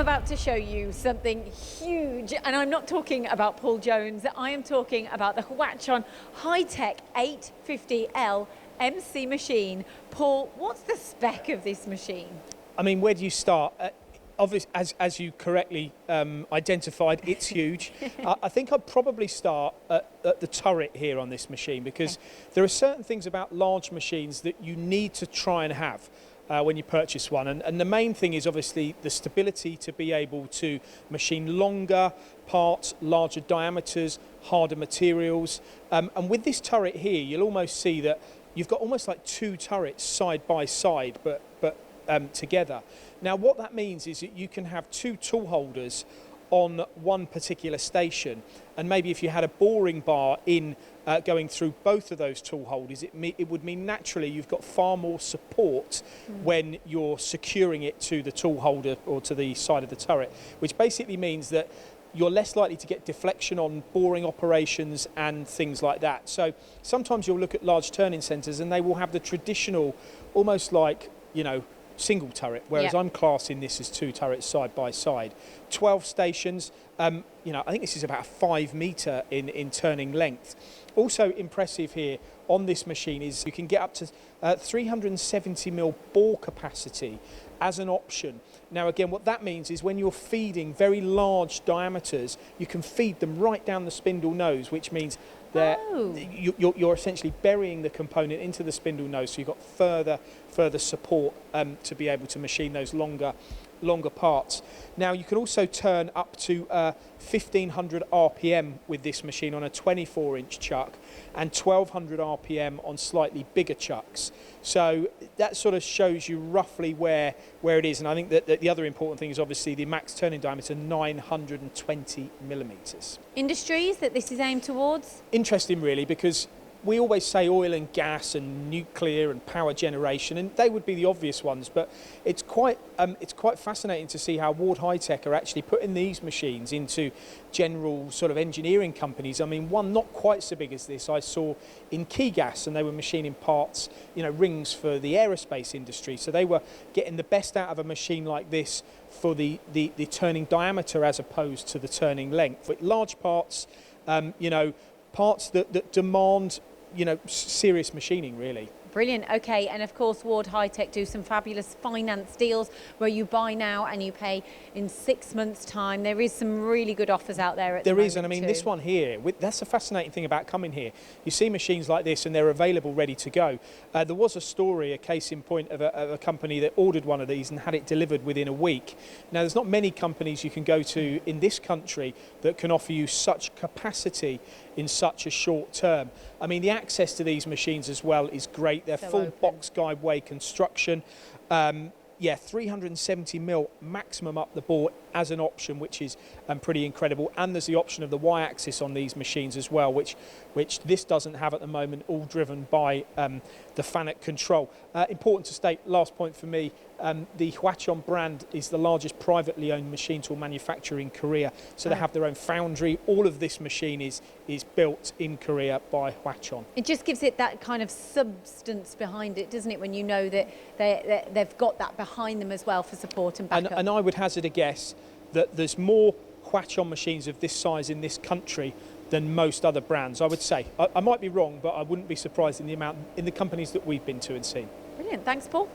about to show you something huge, and I'm not talking about Paul Jones, I am talking about the Hwacheon high-tech 850 LYMC machine. Paul, what's the spec of this machine? I mean, where do you start? Obviously, as you correctly identified, it's huge. I think I'd probably start at the turret here on this machine, because there are certain things about large machines that you need to try and have when you purchase one. And the main thing is obviously the stability to be able to machine longer parts, larger diameters, harder materials. And with this turret here, you'll almost see that you've got almost like two turrets side by side, but together. Now what that means is that you can have two tool holders on one particular station, and maybe if you had a boring bar in going through both of those tool holders, it would mean naturally you've got far more support when you're securing it to the tool holder or to the side of the turret, which basically means that you're less likely to get deflection on boring operations and things like that. So sometimes you'll look at large turning centres and they will have the traditional, almost like, you know, single turret, whereas I'm classing this as two turrets side by side. 12 stations, you know, I think this is about a 5 metre in turning length. Also impressive here on this machine is you can get up to 370mm bore capacity as an option. Now again, what that means is when you're feeding very large diameters, you can feed them right down the spindle nose, which means that you're essentially burying the component into the spindle nose, so you've got further support to be able to machine those longer parts. Now you can also turn up to 1500 RPM with this machine on a 24-inch chuck and 1200 RPM on slightly bigger chucks. So that sort of shows you roughly where it is. And I think that the other important thing is obviously the max turning diameter, 920mm. Industries that this is aimed towards? Interesting really, because we always say oil and gas and nuclear and power generation, and they would be the obvious ones, but it's quite fascinating to see how Ward High-Tech are actually putting these machines into general sort of engineering companies. I mean, one not quite so big as this I saw in Keygas, and they were machining parts, you know, rings for the aerospace industry. So they were getting the best out of a machine like this for the turning diameter as opposed to the turning length. But large parts, you know, parts that demand, you know, serious machining really. Brilliant. Okay, and of course Ward High-Tech do some fabulous finance deals where you buy now and you pay in 6 months' time. There is some really good offers out there at the moment. There is, and I mean this one here, that's the fascinating thing about coming here. You see machines like this and they're available ready to go. There was a story, a case in point of a company that ordered one of these and had it delivered within a week. Now there's not many companies you can go to in this country that can offer you such capacity in such a short term. I mean, the access to these machines as well is great. They're full box guide way construction. Yeah, 370mm maximum up the board as an option, which is pretty incredible. And there's the option of the Y-axis on these machines as well, which this doesn't have at the moment, all driven by the FANUC control. Important to state, last point for me, the Hwacheon brand is the largest privately owned machine tool manufacturer in Korea. So they have their own foundry. All of this machine is built in Korea by Hwacheon. It just gives it that kind of substance behind it, doesn't it, when you know that they've got that behind them as well for support and backup. And I would hazard a guess that there's more Hwacheon machines of this size in this country than most other brands, I would say. I might be wrong, but I wouldn't be surprised in the amount in the companies that we've been to and seen. Brilliant. Thanks, Paul.